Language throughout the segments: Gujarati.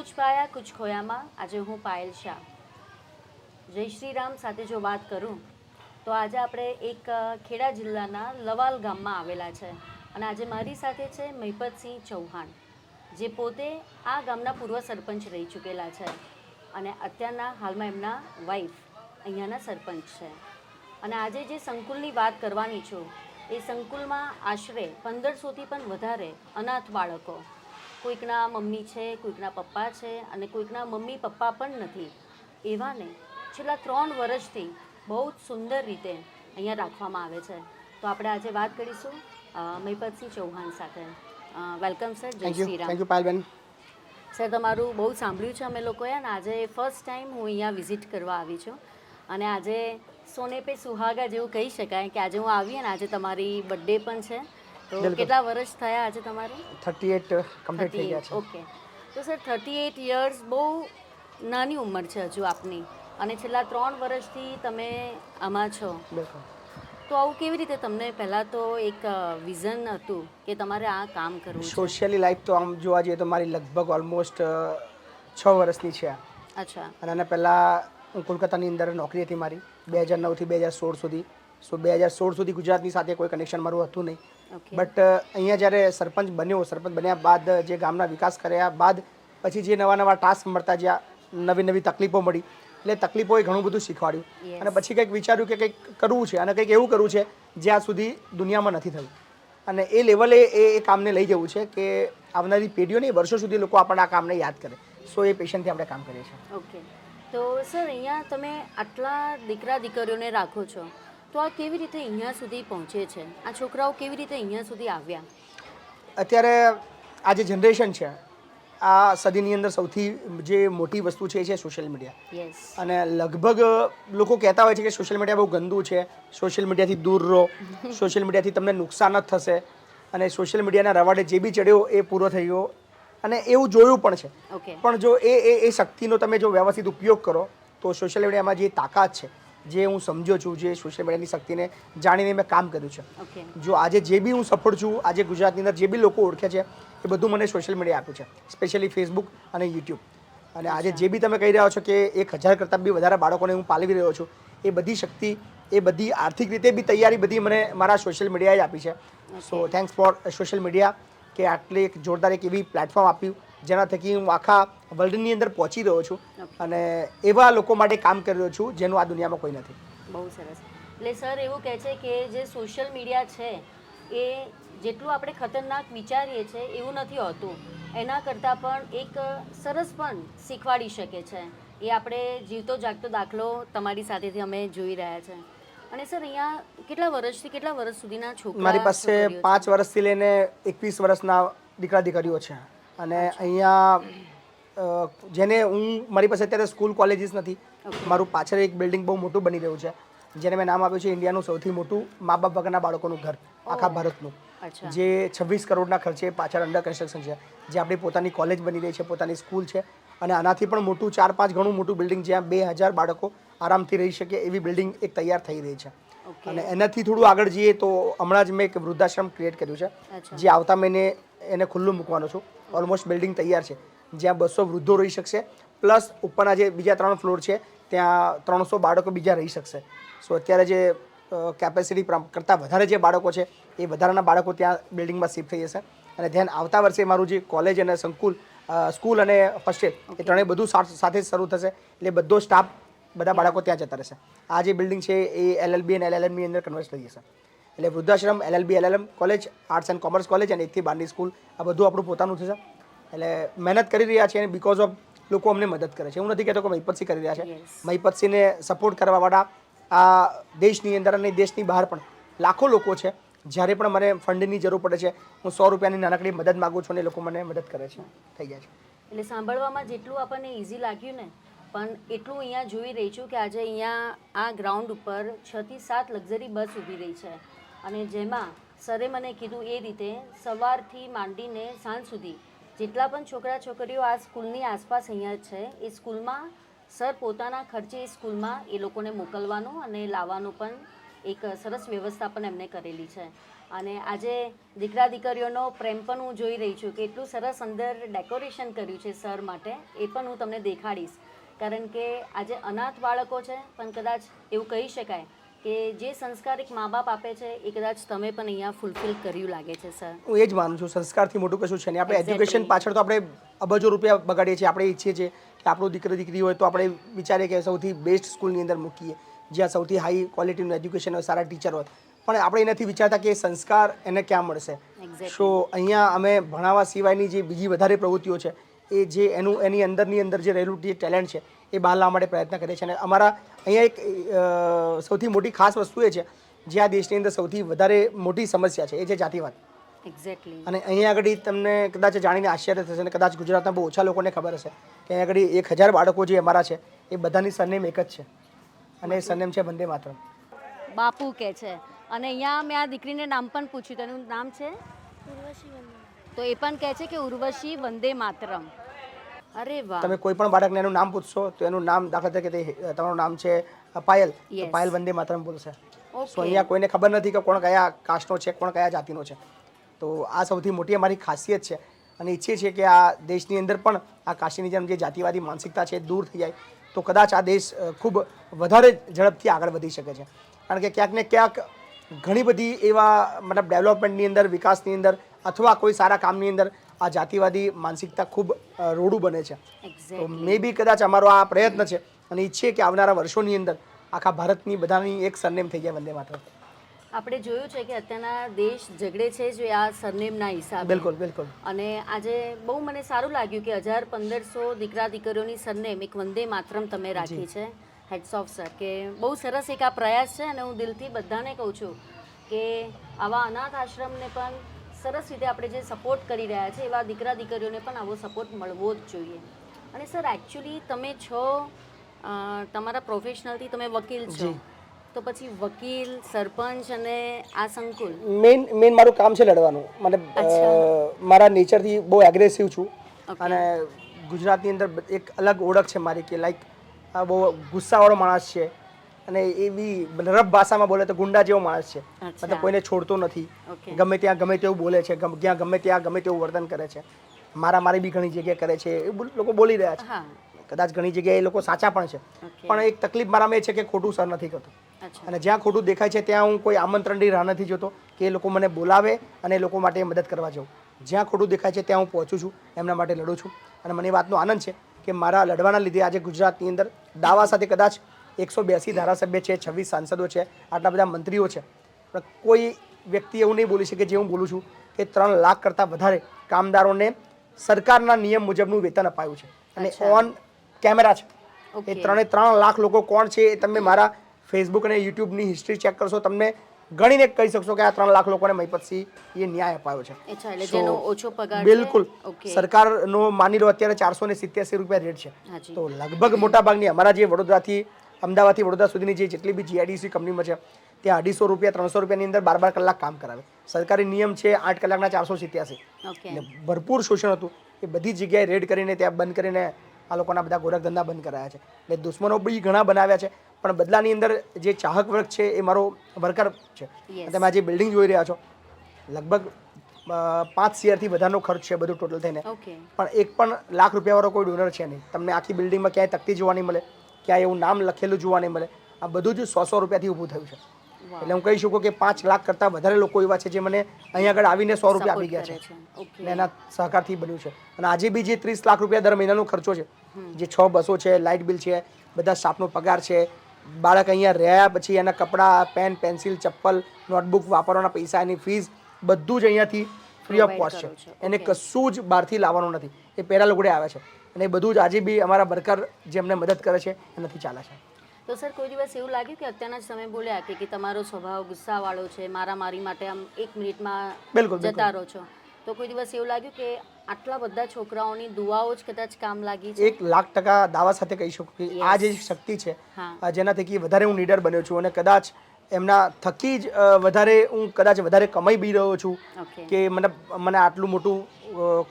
કુછ પાયા કુછ ખોયામાં આજે હું પાયલ શાહ. જય શ્રી રામ સાથે જો વાત કરું તો આજે આપણે એક ખેડા જિલ્લાના લવાલ ગામમાં આવેલા છે અને આજે મારી સાથે છે મહિપતસિંહ ચૌહાણ, જે પોતે આ ગામના પૂર્વ સરપંચ રહી ચૂકેલા છે અને અત્યારના હાલમાં એમના વાઈફ અહીંયાના સરપંચ છે. અને આજે જે સંકુલની વાત કરવાની છું એ સંકુલમાં આશરે 1500થી પણ વધારે અનાથ બાળકો, કોઈકના મમ્મી છે, કોઈકના પપ્પા છે અને કોઈકના મમ્મી પપ્પા પણ નથી, એવાને છેલ્લા 3 વર્ષથી બહુ જ સુંદર રીતે અહીંયા રાખવામાં આવે છે. તો આપણે આજે વાત કરીશું મહિપતસિંહ ચૌહાણ સાથે. વેલકમ સર, જય Shri Ram. Thank you Payalben. Sir, તમારું બહુ સાંભળ્યું છે અમે લોકોએ અને આજે ફર્સ્ટ ટાઈમ હું અહીંયા વિઝિટ કરવા આવી છું અને આજે સોને પે સુહાગા જેવું કહી શકાય કે આજે હું આવી અને આજે તમારી બર્થડે પણ છે. તો કેટલા વર્ષ થયા આજે તમારે? 38 કમ્પ્લીટ થઈ ગયા છે. ઓકે. તો સર 38 યર્સ બહુ નાની ઉંમર છે હજુ આપની અને છેલ્લા 3 વર્ષથી તમે આમાં છો. બિલકુલ. તો આવું કેવી રીતે તમને પહેલાં તો એક વિઝન હતું કે તમારે આ કામ કરવું છે? સોશિયલી લાઈફ તો આમ જોવા જઈએ તો મારી લગભગ ઓલમોસ્ટ 6 વર્ષની છે. અચ્છા. અને આના પહેલાં હું કોલકાતાની અંદર નોકરી હતી મારી 2009થી 2016 સુધી. 2016 સુધી ગુજરાતની સાથે કોઈ કનેક્શન મારું હતું નહીં. બટ અહીંયા જ્યારે સરપંચ બન્યા બાદ જે ગામના વિકાસ કર્યા બાદ પછી જે નવા ટાસ્ક મળતા, જ્યાં નવી તકલીફો મળી, એટલે તકલીફોએ ઘણું બધું શીખવાડ્યું અને પછી કંઈક વિચાર્યું કે કંઈક કરવું છે અને કંઈક એવું કરવું છે જ્યાં સુધી દુનિયામાં નથી થયું અને એ લેવલે એ કામને લઈ જવું છે કે આવનારી પેઢીઓને વર્ષો સુધી લોકો આપણા આ કામને યાદ કરે. સો એ પેશન્ટથી આપણે કામ કરીએ છીએ. ઓકે. તો સર, અહીંયા તમે આટલા દીકરા દીકરીઓને રાખો છો, તો આ કેવી રીતે અહીંયા સુધી પહોંચે છે? આ છોકરાઓ કેવી રીતે અહીંયા સુધી આવ્યા? અત્યારે આ જે જનરેશન છે, આ સદીની અંદર સૌથી જે મોટી વસ્તુ છે એ છે સોશિયલ મીડિયા. યસ. અને લગભગ લોકો કહેતા હોય છે કે સોશિયલ મીડિયા બહુ ગંદુ છે, સોશિયલ મીડિયાથી દૂર રહો, સોશિયલ મીડિયાથી તમને નુકસાન જ થશે અને સોશિયલ મીડિયાના રવાડે જે બી ચડ્યો એ પૂરો થઈ ગયો અને એવું જોયું પણ છે. ઓકે. પણ જો એ શક્તિનો તમે જો વ્યવસ્થિત ઉપયોગ કરો તો સોશિયલ મીડિયામાં જે તાકાત છે, જે હું સમજ્યો છું, જે સોશિયલ મીડિયાની શક્તિને જાણીને મેં કામ કર્યું છે, ઓકે. જો આજે જે બી હું સફળ છું, આજે ગુજરાતની અંદર જે બી લોકો ઓળખે છે એ બધું મને સોશિયલ મીડિયા આપ્યું છે, સ્પેશિયલી ફેસબુક અને યુટ્યુબ. અને આજે જે બી તમે કહી રહ્યા છો કે 1000 કરતાં બી વધારે બાળકોને હું પાલવી રહ્યો છું, એ બધી શક્તિ, એ બધી આર્થિક રીતે બી તૈયારી બધી મને મારા સોશિયલ મીડિયાએ આપી છે. સો થેન્ક્સ ફોર સોશિયલ મીડિયા કે આટલી એક જોરદાર એક એવી પ્લેટફોર્મ આપ્યું જેના થકી હું આખા વર્લ્ડની અંદર પહોંચી રહ્યો છું અને એવા લોકો માટે કામ કરી રહ્યો છું જેનું આ દુનિયામાં કોઈ નથી. બહુ સરસ. એટલે સર એવું કહે છે કે જે સોશિયલ મીડિયા છે એ જેટલું આપણે ખતરનાક વિચારીએ છીએ એવું નથી હોતું, એના કરતાં પણ એક સરસ પણ શીખવાડી શકે છે. એ આપણે જીવતો જાગતો દાખલો તમારી સાથેથી અમે જોઈ રહ્યા છે. અને સર, અહીંયા કેટલા વર્ષ સુધીના છોકરા? મારી પાસે 5 વર્ષથી લઈને 21 વર્ષના દીકરા દીકરીઓ છે અને અહીંયા જેને મારી પાસે અત્યારે સ્કૂલ કોલેજીસ નથી. મારું પાછળ એક બિલ્ડિંગ બહુ મોટું બની રહ્યું છે જેને મેં નામ આપ્યું છે ઇન્ડિયાનું સૌથી મોટું મા બાપ વગરના બાળકોનું ઘર આખા ભારતનું, જે 26 કરોડના ખર્ચે પાછળ અંડર કન્સ્ટ્રક્શન છે, જે આપણી પોતાની કોલેજ બની રહી છે, પોતાની સ્કૂલ છે અને આનાથી પણ મોટું 4-5 ગણું મોટું બિલ્ડિંગ જ્યાં 2000 બાળકો આરામથી રહી શકે એવી બિલ્ડિંગ એક તૈયાર થઈ રહી છે. અને એનાથી થોડું આગળ જઈએ તો હમણાં જ મેં એક વૃદ્ધાશ્રમ ક્રિએટ કર્યું છે, જે આવતા મહિને એને ખુલ્લું મૂકવાનો છું. ઓલમોસ્ટ બિલ્ડિંગ તૈયાર છે જ્યાં 200 વૃદ્ધો રહી શકશે, પ્લસ ઉપરના જે બીજા 3 ફ્લોર છે ત્યાં 300 બાળકો બીજા રહી શકશે. સો અત્યારે જે કેપેસિટી કરતાં વધારે જે બાળકો છે એ વધારાના બાળકો ત્યાં બિલ્ડિંગમાં શિફ્ટ થઈ જશે અને ધ્યાન આવતા વર્ષે મારું જે કોલેજ અને સ્કૂલ અને હોસ્ટેલ એ ત્રણેય બધું સાથે શરૂ થશે, એટલે બધો સ્ટાફ બધા બાળકો ત્યાં જતા રહેશે. આ જે બિલ્ડિંગ છે એ LLB અને LLMની અંદર કન્વર્ટ થઈ જશે, એટલે વૃદ્ધાશ્રમ, LLB LLM college, arts and commerce college અને 1થી 12ની સ્કૂલ, આ બધું આપણું પોતાનું થશે. એટલે મહેનત કરી રહ્યા છે અને બીકોઝ ઓફ લોકો અમને મદદ કરે છે. હું નથી કહેતો કે મહિપતસિંહ કરી રહ્યા છે, મહિપતસિંહને સપોર્ટ કરવાવાળા આ દેશની અંદર અને દેશની બહાર પણ લાખો લોકો છે. જ્યારે પણ મને ફંડની જરૂર પડે છે હું 100 રૂપિયાની નાનકડી મદદ માગું છું અને લોકો મને મદદ કરે છે, થઈ જાય છે. એટલે સાંભળવામાં જેટલું આપણને ઇઝી લાગ્યું ને, પણ એટલું અહીંયા જોઈ રહી છું કે આજે અહીંયા આ ગ્રાઉન્ડ ઉપર 6 થી 7 લક્ઝરી બસ ઊભી રહી છે અને જેમાં સરે મને કીધું એ રીતે સવારથી માંડીને સાંજ સુધી જેટલા પણ છોકરા છોકરીઓ આ સ્કૂલની આસપાસ અહીંયા છે એ સ્કૂલમાં સર પોતાના ખર્ચે એ સ્કૂલમાં એ લોકોને મોકલવાનું અને લાવવાનું પણ એક સરસ વ્યવસ્થા પણ એમને કરેલી છે. અને આજે દીકરા દીકરીઓનો પ્રેમ પણ હું જોઈ રહી છું કે એટલું સરસ અંદર ડેકોરેશન કર્યું છે સર માટે, એ પણ હું તમને દેખાડીશ. કારણ કે આજે અનાથ બાળકો છે, પણ કદાચ એવું કહી શકાય કે જે સંસ્કાર એક મા બાપ આપે છે એ કદાચ તમે પણ અહીંયા ફૂલફિલ કર્યું લાગે છે સર. હું એ જ માનું છું, સંસ્કારથી મોટું કશું છે નહીં. આપણે Exactly. એજ્યુકેશન પાછળ તો આપણે અબજો રૂપિયા બગાડીએ છીએ. આપણે ઈચ્છીએ છીએ કે આપણું દીકરી દીકરી હોય તો આપણે વિચારીએ કે સૌથી બેસ્ટ સ્કૂલની અંદર મૂકીએ, જ્યાં સૌથી હાઈ ક્વોલિટીનું એજ્યુકેશન હોય, સારા ટીચર હોય. પણ આપણે એ નથી વિચારતા કે એ સંસ્કાર એને ક્યાં મળશે. Exactly. સો અહીંયા અમે ભણાવવા સિવાયની જે બીજી વધારે પ્રવૃત્તિઓ છે એ જે એની અંદર જે રહેલું જે ટેલેન્ટ છે એ બહાર લાવવા માટે પ્રયત્ન કરીએ છીએ. અને અમારા અહીંયા એક સૌથી મોટી ખાસ વસ્તુ એ છે, જે આ દેશની અંદર સૌથી વધારે મોટી સમસ્યા છે, એ છે જાતિવાદ. એક્ઝેક્ટલી. અને અહીંયા આગળ તમને કદાચ જાણીને આશ્ચર્ય થશે, અને કદાચ ગુજરાતના બહુ ઓછા લોકોને ખબર હશે કે અહીંયા આગળ 1000 બાળકો જે અમારા છે એ બધાની સરનેમ એક જ છે, અને એ સરનેમ છે વંદે માતરમ. બાપુ કે છે. અને અહીંયા મેં આ દીકરીને નામ પણ પૂછ્યું, તેનું નામ છે તો એ પણ કહે છે કે ઉર્વશી વંદે માતરમ. અરે વાહ. તમે કોઈ પણ બાળકને એનું નામ પૂછશો તો એનું નામ, દાખલા તરીકે તમારું નામ છે પાયલ, તો Yes. પાયલ વંદે માતરમ બોલશે. Okay. સો અહીંયા કોઈને ખબર નથી કે કોણ કયા કાસ્ટનો છે, કોણ કયા જાતિનો છે. તો આ સૌથી મોટી અમારી ખાસિયત છે, અને ઈચ્છીએ છીએ કે આ દેશની અંદર પણ આ કાશીની જેમ જે જાતિવાદી માનસિકતા છે એ દૂર થઈ જાય, તો કદાચ આ દેશ ખૂબ વધારે ઝડપથી આગળ વધી શકે છે. કારણ કે ક્યાંક ને ક્યાંક ઘણી બધી એવા મતલબ ડેવલપમેન્ટની અંદર, વિકાસની અંદર, અથવા કોઈ સારા કામની અંદર આ જાતિવાદી માનસિકતા ખૂબ રોડું બને છે. તો એક્ઝેક્ટલી. મે બી કદાચ અમારો આ પ્રયત્ન છે, અને ઈચ્છીએ કે આવનારા વર્ષોની અંદર આખા ભારતની બધાની એક સરનેમ થઈ જાય વંદે માતરમ. આપણે જોયું છે કે અત્યારના દેશ ઝઘડે છે જે આ સરનેમના હિસાબે. બિલકુલ બિલકુલ. અને આજે બહુ મને સારું લાગ્યું કે 1000-1500 દીકરા દીકરીઓની સરનેમ એક વંદે માતરમ તમે રાખી છે. હેડ્સ ઓફ સર, કે બહુ સરસ એક આ પ્રયાસ છે. અને હું દિલથી બધાને કહું છું કે આવા અનાથ આશ્રમને પણ સરસ રીતે આપણે જે સપોર્ટ કરી રહ્યા છે, એવા દીકરા દીકરીઓને પણ આવો સપોર્ટ મળવો જ જોઈએ. અને સર એકચ્યુઅલી તમે છો તમારા પ્રોફેશનલથી તમે વકીલ છો, તો પછી વકીલ, સરપંચ અને આ સંકુલ મેઇન મારું કામ છે લડવાનું. મતલબ મારા નેચરથી બહુ એગ્રેસિવ છું, અને ગુજરાતની અંદર એક અલગ ઓળખ છે મારી કે લાઈક બહુ ગુસ્સાવાળો માણસ છે, અને એવી રફ ભાષામાં બોલે તો ગુંડા જેવો માણસ છે. મતલબ કોઈને છોડતો નથી, ગમે ત્યાં ગમે તેવું બોલે છે, જ્યાં ગમે ત્યાં ગમે તેવું વર્તન કરે છે. મારી બી ઘણી જગ્યાએ કરે છે, એ લોકો બોલી રહ્યા છે. કદાચ ઘણી જગ્યાએ એ લોકો સાચા પણ છે, પણ એક તકલીફ મારામાં એ છે કે ખોટું સર નથી કરતું. અને જ્યાં ખોટું દેખાય છે ત્યાં હું કોઈ આમંત્રણની રાહ નથી જોતો કે એ લોકો મને બોલાવે અને એ લોકો માટે મદદ કરવા જાઉં. જ્યાં ખોટું દેખાય છે ત્યાં હું પહોંચું છું, એમના માટે લડું છું. અને મને એ વાતનો આનંદ છે કે મારા લડવાના લીધે આજે ગુજરાતની અંદર દાવા સાથે કદાચ 182 ધારાસભ્ય છે, 26 સાંસદો છે, આટલા બધા મંત્રીઓ છે, પણ કોઈ વ્યક્તિ એવું નહીં બોલી શકે જે હું બોલું છું કે 3 લાખ કરતાં વધારે કામદારોને સરકારના નિયમ મુજબનું વેતન અપાયું છે, અને ઓન કેમેરા છે. એ 3 લાખ લોકો કોણ છે એ તમે મારા ફેસબુક અને યુટ્યુબની હિસ્ટ્રી ચેક કરશો, તમને ગણીને કહી શકશો કે આ 3 લાખ લોકોને મહિપતસિંહ એ ન્યાય અપાયો છે. બિલકુલ. સરકારનો માની લો અત્યારે 487 રૂપિયા રેટ છે, તો લગભગ મોટા ભાગની અમારા જે વડોદરાથી અમદાવાદથી વડોદરા સુધીની જે જેટલી બી જીઆઈડીસી કંપનીમાં છે ત્યાં 250 રૂપિયા 300 રૂપિયાની અંદર 12 કલાક કામ કરાવે. સરકારી નિયમ છે 8 કલાકના 487. એટલે ભરપૂર શોષણ હતું. એ બધી જગ્યાએ રેડ કરીને ત્યાં બંધ કરીને આ લોકોના બધા ગોરખ ધંધા બંધ કરાયા છે. એટલે દુશ્મનો બી ઘણા બનાવ્યા છે, પણ બદલાની અંદર જે ચાહક વર્ગ છે એ મારો વર્કર છે. તમે આજે બિલ્ડિંગ જોઈ રહ્યા છો, લગભગ 5 CR વધારનો ખર્ચ છે બધું ટોટલ થઈને, પણ એક પણ લાખ રૂપિયા વાળો કોઈ ડોનર છે નહીં. તમને આખી બિલ્ડિંગમાં ક્યાંય તકતી જોવા નહીં મળે, ક્યાંય એવું નામ લખેલું જોવા નહીં મળે. આ બધું જ 100 રૂપિયાથી ઊભું થયું છે. એટલે હું કહી શકું કે 5 લાખ કરતાં વધારે લોકો એવા છે જે મને અહીંયા આગળ આવીને 100 રૂપિયા આપી ગયા છે, અને એના સહકારથી બન્યું છે. અને આજે બી જે 30 લાખ રૂપિયા દર મહિનાનો ખર્ચો છે, જે 6 બસો છે, લાઇટ બિલ છે, બધા સ્ટાફનો પગાર છે, બાળક અહીંયા રહ્યા પછી એના કપડાં, પેન, પેન્સિલ, ચપ્પલ, નોટબુક વાપરવાના પૈસા, એની ફીસ બધું જ અહીંયાથી ફ્રી ઓફ કોસ્ટ છે. એને કશું જ બહારથી લાવવાનું નથી. એ પેરા લોકોડે આવે છે, અને એ બધું જ આજે બી અમારા વર્કર જે અમને મદદ કરે છે એનાથી ચાલે છે. તો સર કોઈ દિવસ એવું લાગ્યું કે અત્યારના જ તમે બોલ્યા કે તમારો સ્વભાવ ગુસ્સાવાળો છે, મારી માટે આમ 1 મિનિટમાં જતા રહો છો, તો કોઈ દિવસ એવું લાગ્યું કે આટલા બધા છોકરાઓની દુઆઓ જ કદાચ કામ લાગી છે? 1,00,000% દાવા સાથે કહી શકું કે આ જે શક્તિ છે જેના થકી વધારે હું નીડર બન્યો છું, અને કદાચ એમના થકી જ વધારે કમાઈ બી રહ્યો છું કે મને આટલું મોટું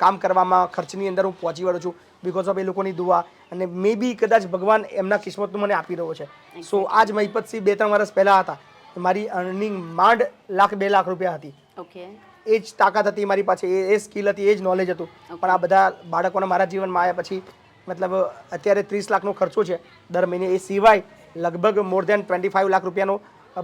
કામ કરવામાં ખર્ચની અંદર હું પહોંચી વળું છું બીકોઝ ઓફ એ લોકોની દુઆ. અને મે બી કદાચ ભગવાન એમના કિસ્મતનું મને આપી રહ્યો છે. સો આજ મહિપતસિંહ 2-3 વર્ષ પહેલાં હતા મારી અર્નિંગ માંડ ₹1,00,000 હતી. ઓકે. એ જ તાકાત હતી મારી પાસે, એ સ્કિલ હતી, એ જ નોલેજ હતું. પણ આ બધા બાળકોને મારા જીવનમાં આવ્યા પછી મતલબ અત્યારે 30 લાખનો ખર્ચો છે દર મહિને. એ સિવાય લગભગ મોર દેન 25 લાખ રૂપિયાનો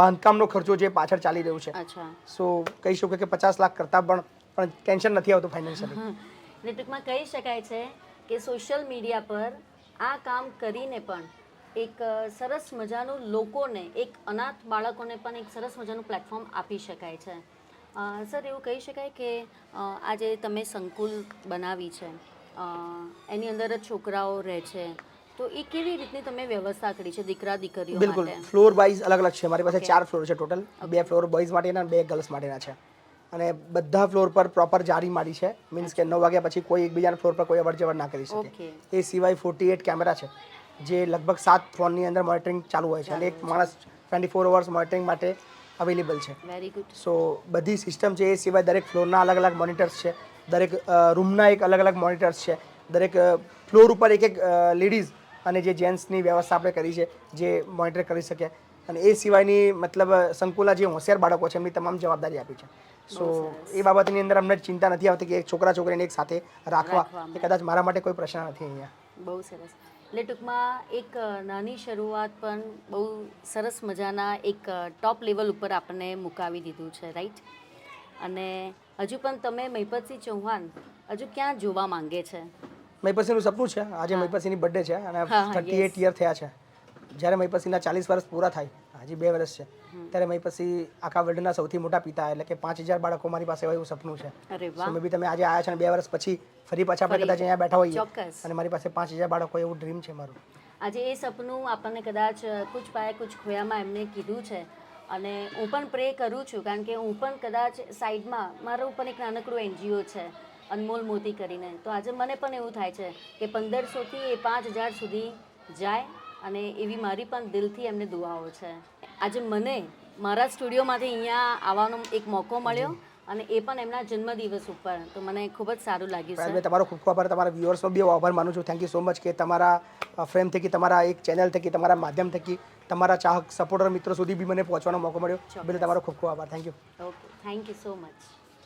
બાંધકામનો ખર્ચો જે પાછળ ચાલી રહ્યું છે. અચ્છા. સો કહી શકું કે 50 લાખ કરતાં પણ ટેન્શન નથી આવતું ફાઇનાન્શિયલી. એટલે ટૂંકમાં કહી શકાય છે કે સોશિયલ મીડિયા પર આ કામ કરીને પણ એક સરસ મજાનું લોકોને, એક અનાથ બાળકોને પણ એક સરસ મજાનું પ્લેટફોર્મ આપી શકાય છે. સર, એવું કહી શકાય કે આજે તમે સંકુલ બનાવી છે, એની અંદર જ છોકરાઓ રહે છે, તો એ કેવી રીતની તમે વ્યવસ્થા કરી છે દીકરા દીકરીઓ બિલકુલ માટે? ફ્લોર વાઇઝ અલગ અલગ છે. મારી પાસે Okay. 4 ફ્લોર છે ટોટલ. 2 ફ્લોર બોયઝ માટેના અને 2 ગર્લ્સ માટેના છે. અને બધા ફ્લોર પર પ્રોપર જારી મારી છે. મીન્સ કે 9 વાગ્યા પછી કોઈ એકબીજાના ફ્લોર પર કોઈ અવર જવર ના કરી શકે. Okay. એ સિવાય 48 કેમેરા છે જે લગભગ 7 ફ્લોરની અંદર મોનિટરિંગ ચાલુ હોય છે અને એક માણસ 24 અવર્સ મોનિટરિંગ માટે અવેલેબલ છે. Very good. સો બધી સિસ્ટમ છે. એ સિવાય દરેક ફ્લોરના અલગ અલગ મોનિટર્સ છે, દરેક રૂમના એક અલગ અલગ મોનિટર્સ છે, દરેક ફ્લોર ઉપર એક એક લેડીઝ અને જે જેન્ટ્સની વ્યવસ્થા આપણે કરી છે જે મોનિટર કરી શકે. અને એ સિવાયની મતલબ સંકુલના જે હોશિયાર બાળકો છે એમની તમામ જવાબદારી આપી છે. સો એ બાબતની અંદર અમને ચિંતા નથી આવતી કે એક છોકરા છોકરીને એક સાથે રાખવા એ કદાચ મારા માટે કોઈ પ્રશ્ન નથી અહીંયા. બહુ સરસ. એટલે ટૂંકમાં એક નાની શરૂઆત પણ બહુ સરસ મજાના એક ટોપ લેવલ ઉપર આપણને મુકાવી દીધું છે, રાઈટ? અને હજુ પણ તમે મહિપતસિંહ ચૌહાણ હજુ ક્યાં જોવા માંગે છે? મહિપતસિંહનું સપનું છે. આજે મહિપતસિંહની બર્થડે છે અને હા, 38 યર થયા છે. જ્યારે મહિપતસિંહના 40 વર્ષ પૂરા થાય, હજી 2 વર્ષ છે, ત્યારે મહિપતસિંહ આખા વર્લ્ડના સૌથી મોટા પિતા, એટલે કે 5000 બાળકો મારી પાસે હોય એવું સપનું છે. અરે સો વાહ. મે બી તમે આજે આવ્યા છો અને 2 વર્ષ પછી ફરી પાછા આપણે કદાચ અહીંયા બેઠા હોઈએ ચોક્કસ. અને મારી પાસે 5000 બાળકો એવું ડ્રીમ છે મારું. આજે એ સપનું આપણને કદાચ કુછ પાયે કુછ ખોયામાં એમને કીધું છે. અને હું પણ પ્રે કરું છું, કારણ કે હું પણ કદાચ સાઈડમાં મારું પણ એક નાનકડું NGO છે અનમોલ મોતી કરીને. તો આજે મને પણ એવું થાય છે કે 1500થી એ 5000 સુધી જાય, અને એવી મારી પણ દિલથી એમને દુઆઓ છે. આજે મને મારા સ્ટુડિયોમાંથી અહીંયા આવવાનો એક મોકો મળ્યો, અને એ પણ એમના જન્મદિવસ ઉપર, તો મને ખૂબ જ સારું લાગ્યું મેં છે. તમારો ખૂબ ખૂબ આભાર. તમારા વ્યુઅર્સનો બી આભાર માનું છું. થેન્ક યુ સો મચ કે તમારા ફ્રેમ થકી, તમારા એક ચેનલ થકી, તમારા માધ્યમ થકી તમારા ચાહક સપોર્ટર મિત્રો સુધી બી મને પહોંચવાનો મોકો મળ્યો. એટલે તમારો ખૂબ ખૂબ આભાર. Thank you. Okay, thank you so much.